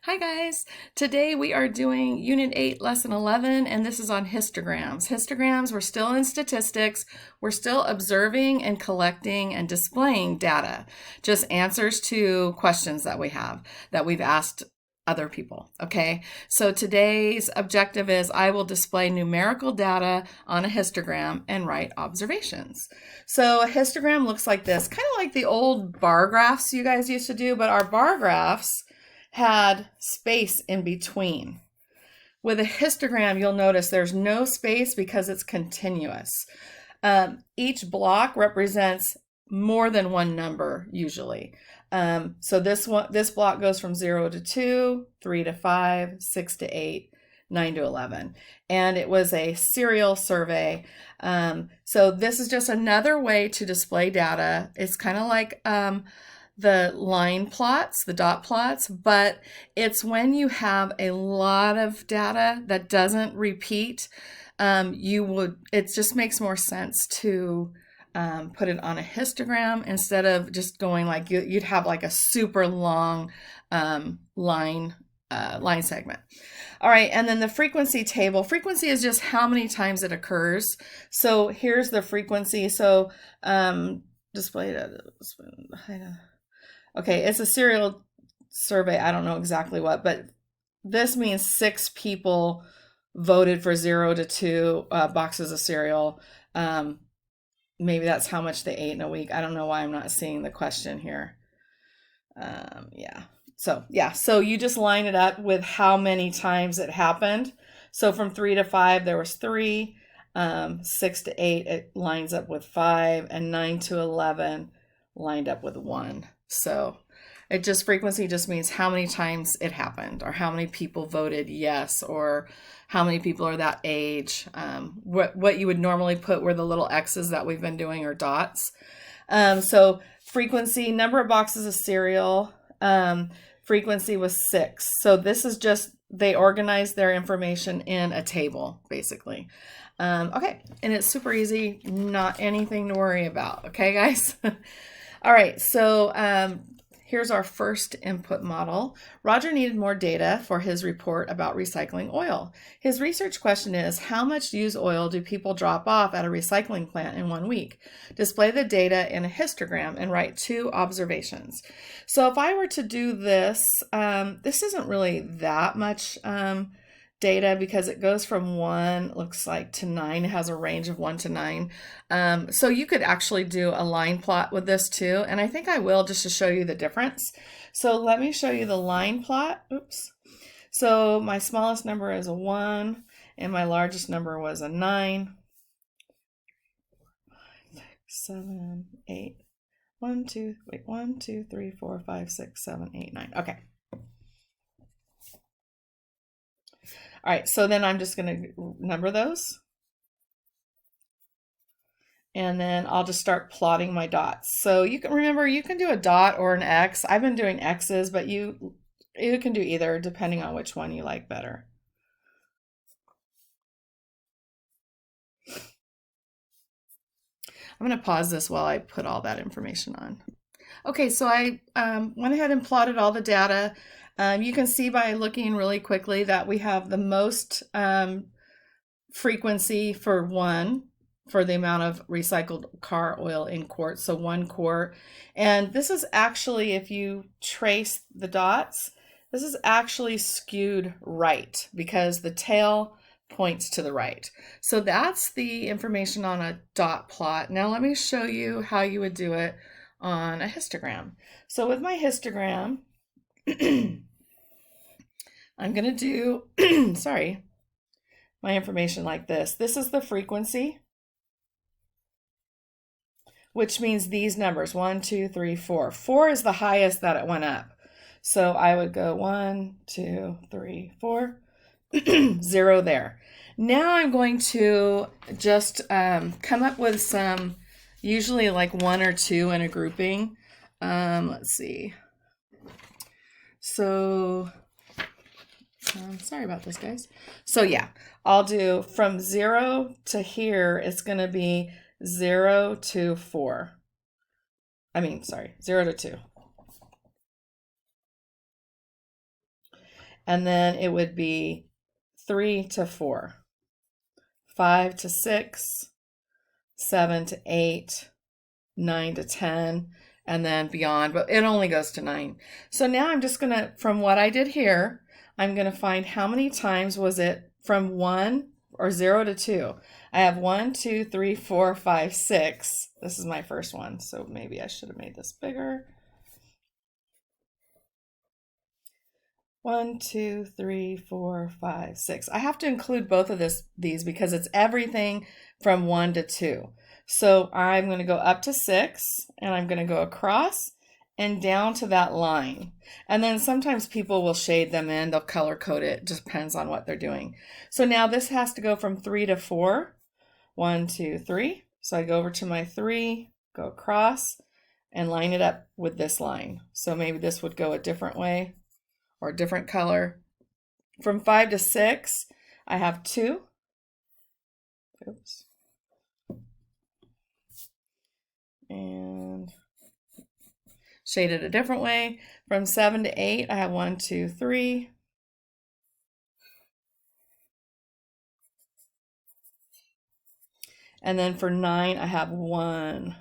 Hi guys! Today we are doing Unit 8, Lesson 11, and this is on histograms. Histograms, we're still in statistics. We're still observing and collecting and displaying data, just answers to questions that we've asked other people, okay? So today's objective is I will display numerical data on a histogram and write observations. So a histogram looks like this, kind of like the old bar graphs you guys used to do, but our bar graphs had space in between. With a histogram, you'll notice there's no space because it's continuous. Each block represents more than one number usually. So this block goes from 0 to 2, 3 to 5, 6 to 8, 9 to 11. And it was a serial survey. So this is just another way to display data. It's kind of like the line plots, the dot plots, but it's when you have a lot of data that doesn't repeat, it just makes more sense to put it on a histogram instead of just going like you'd have like a super long line segment. All right, and then the frequency table. Frequency is just how many times it occurs. So here's the frequency. So displayed at okay, it's a serial survey. I don't know exactly what, but this means 6 people voted for 0 to 2 boxes of cereal. Maybe that's how much they ate in a week. I don't know why I'm not seeing the question here. So you just line it up with how many times it happened. So from 3 to 5, there was 3. 6 to 8, it lines up with 5, and 9 to 11 lined up with 1. So frequency just means how many times it happened, or how many people voted yes, or how many people are that age. What you would normally put where the little X's that we've been doing are dots. So frequency, number of boxes of cereal, frequency was 6. So this is just, they organized their information in a table, basically. Okay, and it's super easy, not anything to worry about. Okay, guys? All right, so here's our first input model. Roger needed more data for his report about recycling oil. His research question is, how much used oil do people drop off at a recycling plant in 1 week? Display the data in a histogram and write 2 observations. So if I were to do this, this isn't really that much data because it goes from 1, looks like, to 9. It has a range of 1 to 9. So you could actually do a line plot with this too, and I think I will, just to show you the difference. So let me show you the line plot. Oops. So my smallest number is a 1, and my largest number was a 9. 7, 8. 1, 2, 3, 4, 5, 6, 7, 8, 9. Okay. All right, so then I'm just going to number those. And then I'll just start plotting my dots. So you can remember, you can do a dot or an X. I've been doing X's, but you can do either depending on which one you like better. I'm going to pause this while I put all that information on. Okay, so I went ahead and plotted all the data. You can see by looking really quickly that we have the most frequency for 1 for the amount of recycled car oil in quarts, so 1 quart. And this is actually, if you trace the dots, this is actually skewed right because the tail points to the right. So that's the information on a dot plot. Now let me show you how you would do it on a histogram. So with my histogram, I'm going to do, sorry, my information like this. This is the frequency, which means these numbers, 1, 2, 3, 4. 4 is the highest that it went up. So I would go 1, 2, 3, 4, 0 there. Now I'm going to just come up with some, usually like 1 or 2 in a grouping. Let's see. So, sorry about this, guys. So yeah, I'll do from 0 to here, it's going to be 0 to 4. 0 to 2. And then it would be 3 to 4, 5 to 6, 7 to 8, 9 to 10, and then beyond, but it only goes to 9. So now I'm just gonna, from what I did here, I'm gonna find how many times was it from 1 or 0 to 2. I have 1, 2, 3, 4, 5, 6. This is my first one, so maybe I should have made this bigger. 1, 2, 3, 4, 5, 6. I have to include both of these because it's everything from 1 to 2. So I'm going to go up to 6, and I'm going to go across and down to that line. And then sometimes people will shade them in, they'll color code it, it just depends on what they're doing. So now this has to go from 3 to 4. 1, 2, 3. So I go over to my 3, go across, and line it up with this line. So maybe this would go a different way or a different color. From 5 to 6, I have 2. Oops. And shade it a different way. From 7 to 8, I have 1, 2, 3. And then for 9, I have 1.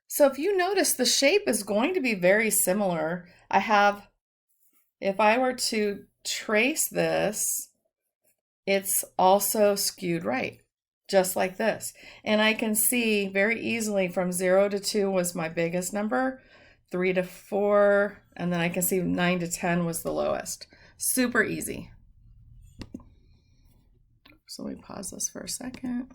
So if you notice, the shape is going to be very similar. I have, if I were to trace this, it's also skewed right, just like this. And I can see very easily from 0 to 2 was my biggest number, 3 to 4, and then I can see 9 to 10 was the lowest. Super easy. So let me pause this for a second.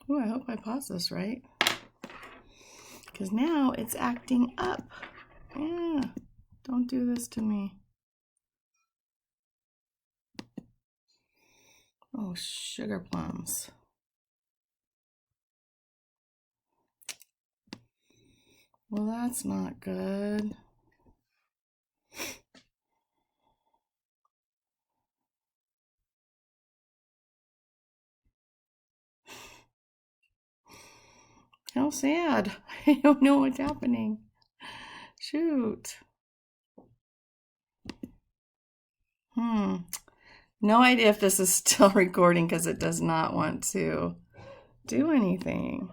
Oh, I hope I paused this right. Because now it's acting up. Yeah, don't do this to me. Oh, sugar plums. Well, that's not good. How sad. I don't know what's happening. Shoot. No idea if this is still recording because it does not want to do anything.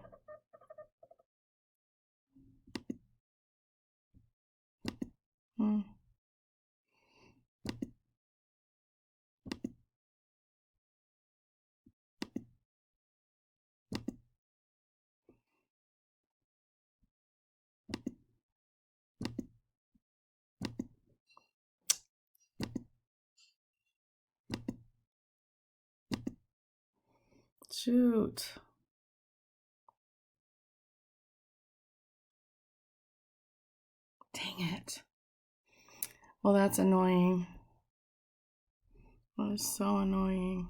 Shoot. Dang it. Well, that's annoying. That is so annoying.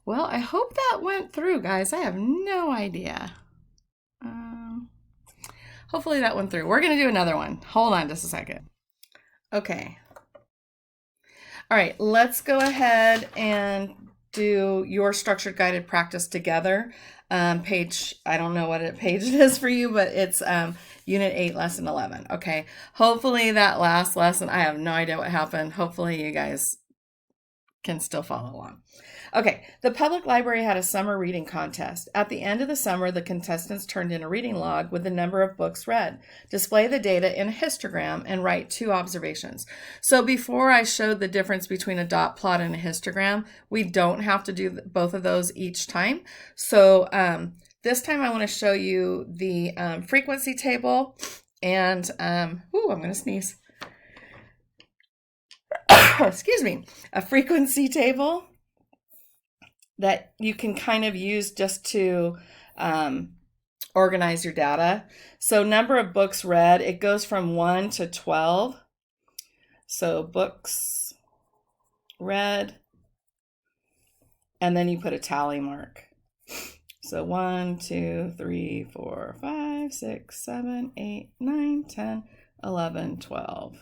Well, I hope that went through, guys. I have no idea. Hopefully that went through. We're going to do another one. Hold on just a second. Okay. All right, let's go ahead and do your structured guided practice together. Page, I don't know what page it is for you, but it's Unit 8, Lesson 11. Okay, hopefully that last lesson, I have no idea what happened. Hopefully you guys can still follow along. Okay, the public library had a summer reading contest. At the end of the summer, the contestants turned in a reading log with the number of books read. Display the data in a histogram and write 2 observations. So before I showed the difference between a dot plot and a histogram, we don't have to do both of those each time. So this time I want to show you the frequency table and, I'm going to sneeze. Excuse me, a frequency table that you can kind of use just to organize your data. So number of books read, it goes from 1 to 12. So books red, and then you put a tally mark. So 1, 2, 3, 4, 5, 6, 7, 8, 9, 10, 11, 12.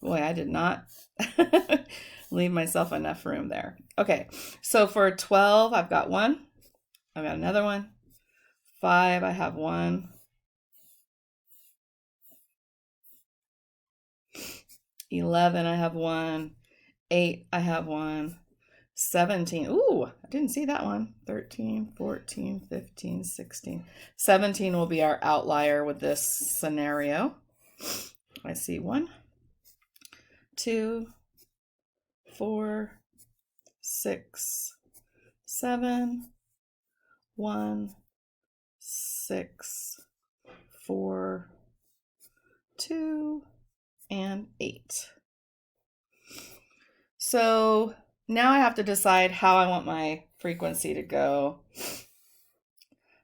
Boy, I did not leave myself enough room there. Okay, so for 12, I've got 1. I've got another one. 5, I have 1. 11, I have 1. 8, I have 1. 17, ooh, I didn't see that one. 13, 14, 15, 16. 17 will be our outlier with this scenario. I see 1, 2, 4, 6, 7, 1, 6, 4, 2, and 8. So now I have to decide how I want my frequency to go.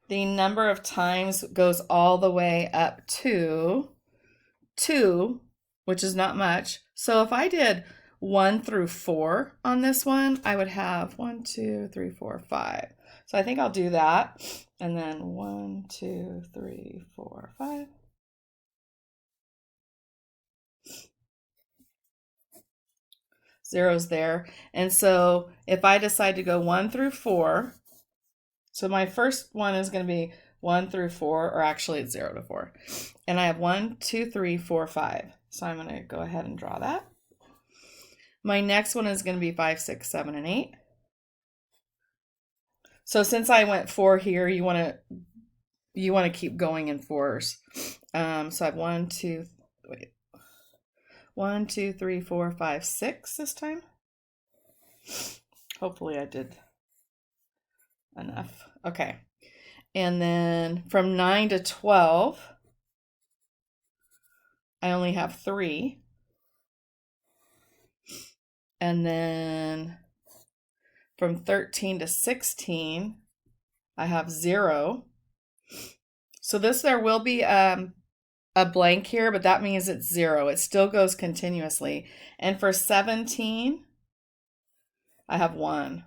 The number of times goes all the way up to 2, which is not much. So if I did 1 through 4 on this one, I would have 1, 2, 3, 4, 5. So I think I'll do that. And then 1, 2, 3, 4, 5. Zero's there. And so if I decide to go 1 through 4, so my first one is going to be 1 through 4, or actually it's 0 to 4. And I have 1, 2, 3, 4, 5. So I'm going to go ahead and draw that. My next one is going to be 5, 6, 7, and 8. So since I went 4 here, you want to keep going in 4s. So I have 1, 2, 3, 4, 5, 6 this time. Hopefully I did enough. Okay. And then from 9 to 12, I only have 3. And then from 13 to 16, I have 0. So there will be a blank here, but that means it's 0. It still goes continuously. And for 17, I have 1.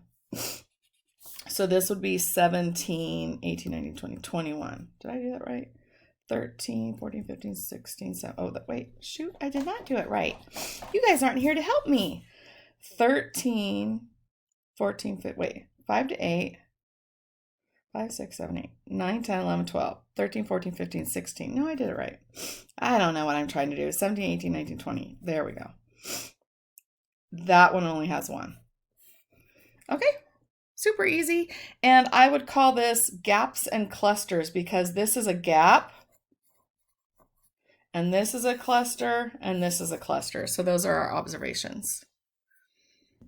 So this would be 17, 18, 19, 20, 21. Did I do that right? 13, 14, 15, 16, 17. Oh, wait, shoot, I did not do it right. You guys aren't here to help me. 13, 14, 15, wait, 5 to 8, 5, 6, 7, 8, 9, 10, 11, 12, 13, 14, 15, 16. No, I did it right. I don't know what I'm trying to do. 17, 18, 19, 20. There we go. That one only has 1. Okay, super easy. And I would call this gaps and clusters because this is a gap, and this is a cluster, and this is a cluster. So those are our observations.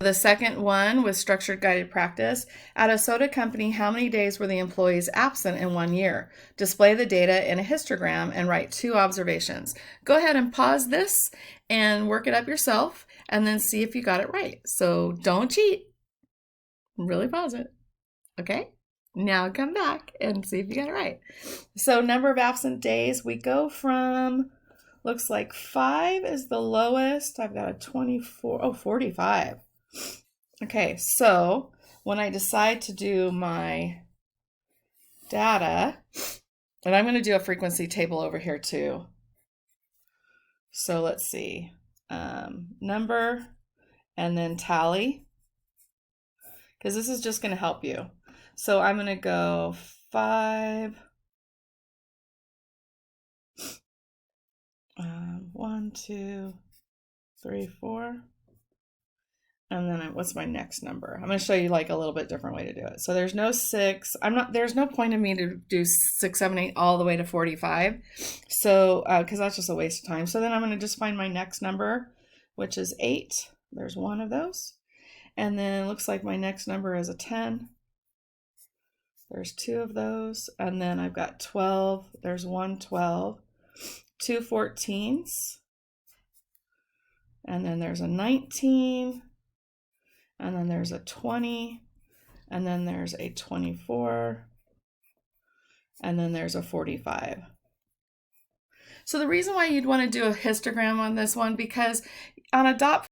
The second one was structured guided practice. At a soda company, how many days were the employees absent in 1 year? Display the data in a histogram and write 2 observations. Go ahead and pause this and work it up yourself and then see if you got it right. So don't cheat. Really pause it. Okay? Now come back and see if you got it right. So number of absent days, we go from, looks like 5 is the lowest. I've got a 24, 45. Okay, so when I decide to do my data, and I'm going to do a frequency table over here too. So let's see, number and then tally, because this is just going to help you. So I'm going to go 5, 1, 2, 3, 4. And then what's my next number? I'm going to show you like a little bit different way to do it. So there's no 6. There's no point in me to do 6, 7, 8 all the way to 45. So, because that's just a waste of time. So then I'm going to just find my next number, which is 8. There's 1 of those. And then it looks like my next number is a 10. There's 2 of those. And then I've got 12. There's 1 12. 2 14s. And then there's a 19. And then there's a 20, and then there's a 24, and then there's a 45. So the reason why you'd want to do a histogram on this one, because on a dot